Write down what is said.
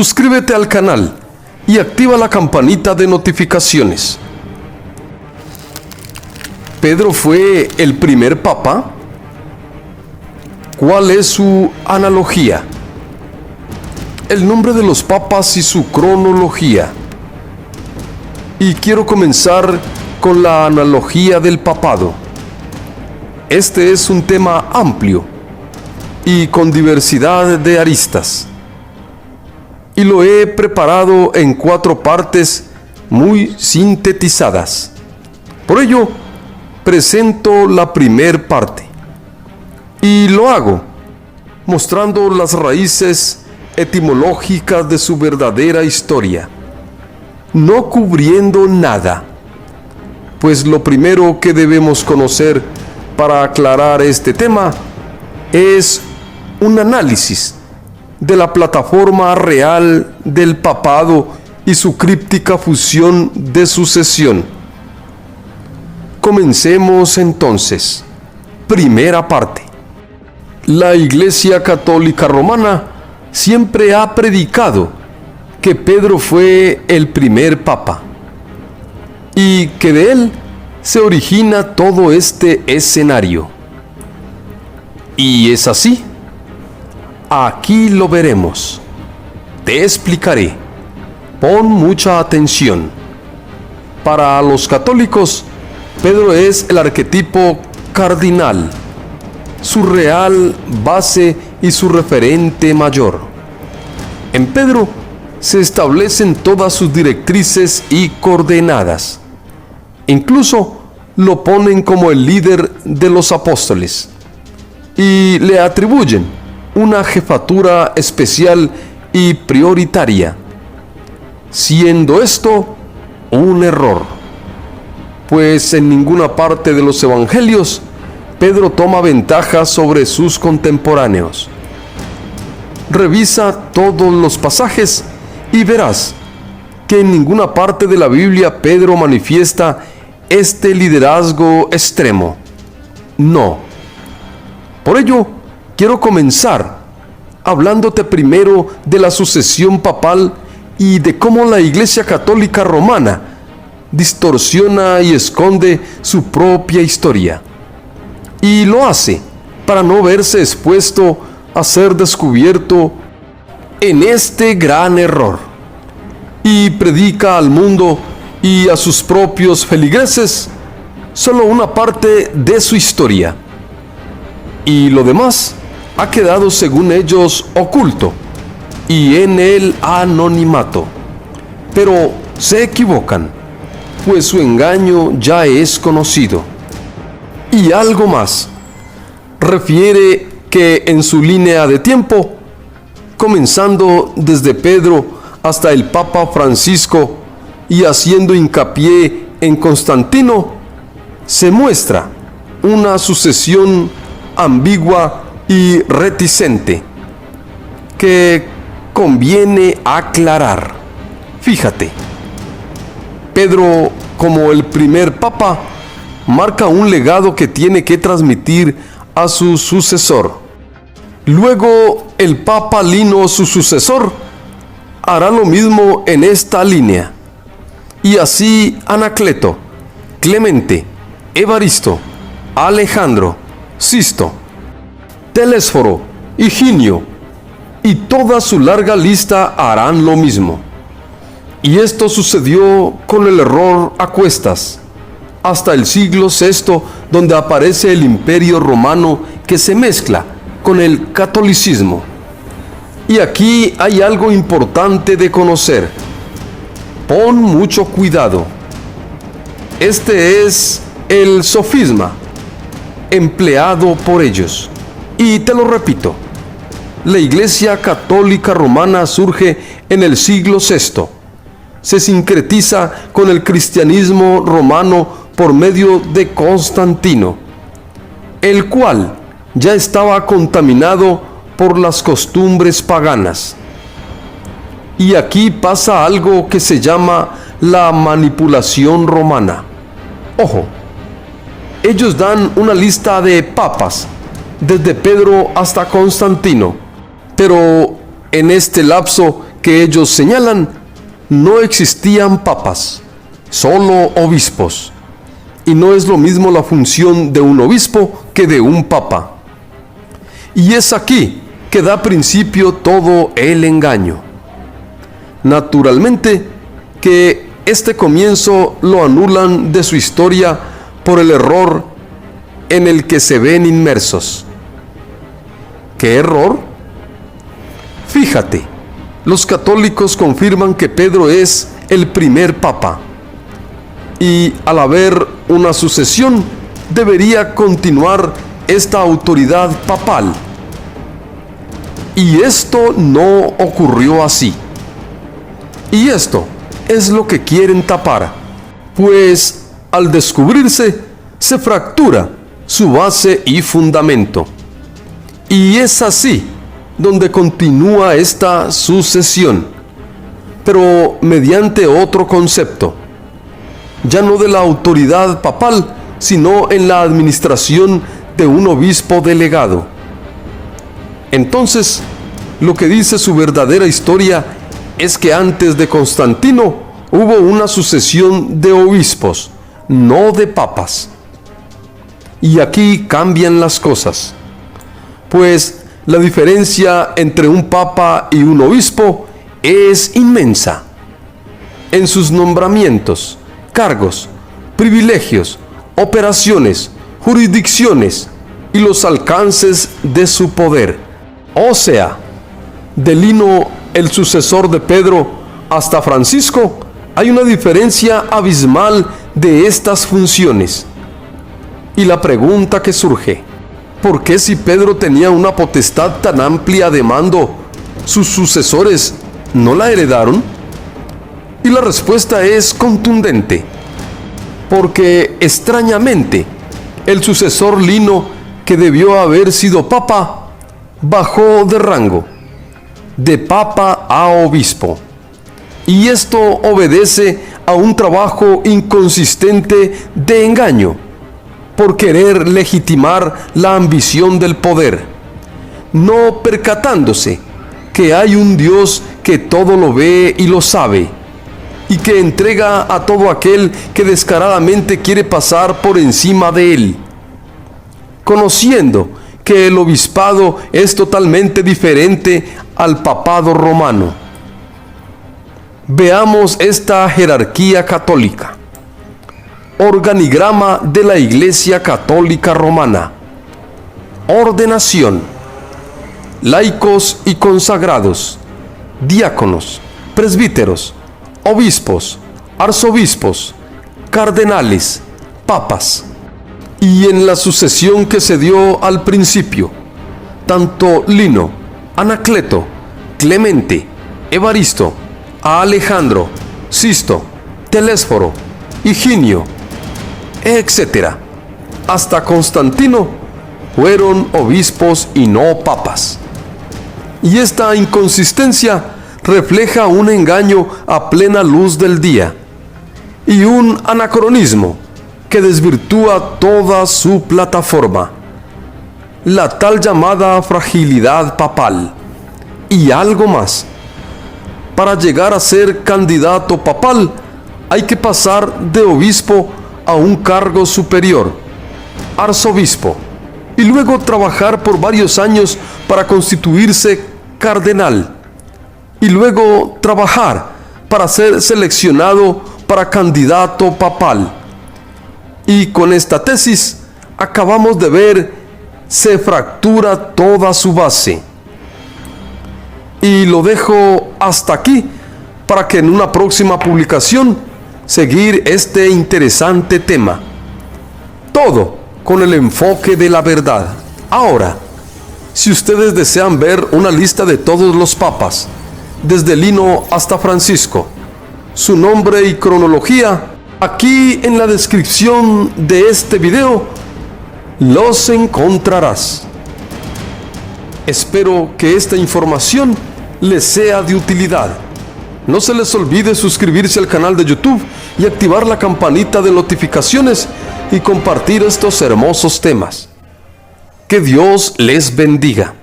suscríbete al canal y activa la campanita de notificaciones. ¿Pedro fue el primer papa? ¿Cuál es su analogía? El nombre de los papas y su cronología. Y quiero comenzar con la analogía del papado. Este es un tema amplio y con diversidad de aristas. Y lo he preparado en 4 partes muy sintetizadas. Por ello, presento la primer parte. Y lo hago mostrando las raíces etimológicas de su verdadera historia, no cubriendo nada, pues lo primero que debemos conocer para aclarar este tema es un análisis de la plataforma real del papado y su críptica fusión de sucesión. Comencemos entonces. Primera parte. La Iglesia Católica Romana siempre ha predicado que Pedro fue el primer papa y que de él se origina todo este escenario. Y es así. Aquí lo veremos. Te explicaré. Pon mucha atención. Para los católicos, Pedro es el arquetipo cardinal, su real base y su referente mayor. En Pedro se establecen todas sus directrices y coordenadas. Incluso lo ponen como el líder de los apóstoles y le atribuyen una jefatura especial y prioritaria, siendo esto un error, pues en ninguna parte de los evangelios Pedro toma ventaja sobre sus contemporáneos. Revisa todos los pasajes y verás que en ninguna parte de la Biblia Pedro manifiesta este liderazgo extremo. No. Por ello, quiero comenzar hablándote primero de la sucesión papal y de cómo la Iglesia Católica Romana distorsiona y esconde su propia historia. Y lo hace para no verse expuesto a ser descubierto en este gran error. Y predica al mundo y a sus propios feligreses solo una parte de su historia. Y lo demás ha quedado, según ellos, oculto y en el anonimato. Pero se equivocan, pues su engaño ya es conocido. Y algo más. Refiere que en su línea de tiempo, comenzando desde Pedro hasta el Papa Francisco y haciendo hincapié en Constantino, se muestra una sucesión ambigua y reticente que conviene aclarar. Fíjate, Pedro, como el primer papa, marca un legado que tiene que transmitir a su sucesor. Luego, el Papa Lino, su sucesor, hará lo mismo en esta línea. Y así Anacleto, Clemente, Evaristo, Alejandro, Sisto, Telésforo, Higinio y toda su larga lista harán lo mismo. Y esto sucedió con el error a cuestas, hasta el siglo VI, donde aparece el Imperio Romano que se mezcla con el catolicismo. Y aquí hay algo importante de conocer. Pon mucho cuidado. Este es el sofisma empleado por ellos. Y te lo repito, la Iglesia Católica Romana surge en el siglo VI. Se sincretiza con el cristianismo romano por medio de Constantino, el cual ya estaba contaminado por las costumbres paganas. Y aquí pasa algo que se llama la manipulación romana. Ojo, ellos dan una lista de papas, desde Pedro hasta Constantino, pero en este lapso que ellos señalan, no existían papas, solo obispos. Y no es lo mismo la función de un obispo que de un papa. Y es aquí que da principio todo el engaño. Naturalmente que este comienzo lo anulan de su historia por el error en el que se ven inmersos. ¿Qué error? Fíjate, los católicos confirman que Pedro es el primer papa, y al haber una sucesión, debería continuar esta autoridad papal. Y esto no ocurrió así. Y esto es lo que quieren tapar, pues al descubrirse, se fractura su base y fundamento. Y es así donde continúa esta sucesión, pero mediante otro concepto, ya no de la autoridad papal, sino en la administración de un obispo delegado. Entonces, lo que dice su verdadera historia es que antes de Constantino hubo una sucesión de obispos, no de papas. Y aquí cambian las cosas, pues la diferencia entre un papa y un obispo es inmensa. En sus nombramientos, cargos, privilegios, operaciones, jurisdicciones y los alcances de su poder. O sea, de Lino, el sucesor de Pedro, hasta Francisco, hay una diferencia abismal de estas funciones. Y la pregunta que surge, ¿por qué si Pedro tenía una potestad tan amplia de mando, sus sucesores no la heredaron? Y la respuesta es contundente, porque extrañamente el sucesor Lino, que debió haber sido papa, bajó de rango, de papa a obispo. Y esto obedece a un trabajo inconsistente de engaño, por querer legitimar la ambición del poder, no percatándose que hay un Dios que todo lo ve y lo sabe, y que entrega a todo aquel que descaradamente quiere pasar por encima de él, conociendo que el obispado es totalmente diferente al papado romano. Veamos esta jerarquía católica. Organigrama de la Iglesia Católica Romana. Ordenación. Laicos y consagrados, diáconos, presbíteros, obispos, arzobispos, cardenales, papas. Y en la sucesión que se dio al principio, tanto Lino, Anacleto, Clemente, Evaristo, a Alejandro, Sisto, Telésforo, Higinio, etc., hasta Constantino, fueron obispos y no papas. Y esta inconsistencia refleja un engaño a plena luz del día y un anacronismo que desvirtúa toda su plataforma, la tal llamada fragilidad papal. Y algo más: para llegar a ser candidato papal hay que pasar de obispo a un cargo superior, arzobispo, y luego trabajar por varios años para constituirse cardenal, y luego trabajar para ser seleccionado para candidato papal. Y con esta tesis acabamos de ver, se fractura toda su base. Y lo dejo hasta aquí para que en una próxima publicación seguir este interesante tema. Todo con el enfoque de la verdad. Ahora, si ustedes desean ver una lista de todos los papas, desde Lino hasta Francisco, su nombre y cronología, aquí en la descripción de este video los encontrarás. Espero que esta información les sea de utilidad. No se les olvide suscribirse al canal de YouTube y activar la campanita de notificaciones y compartir estos hermosos temas. Que Dios les bendiga.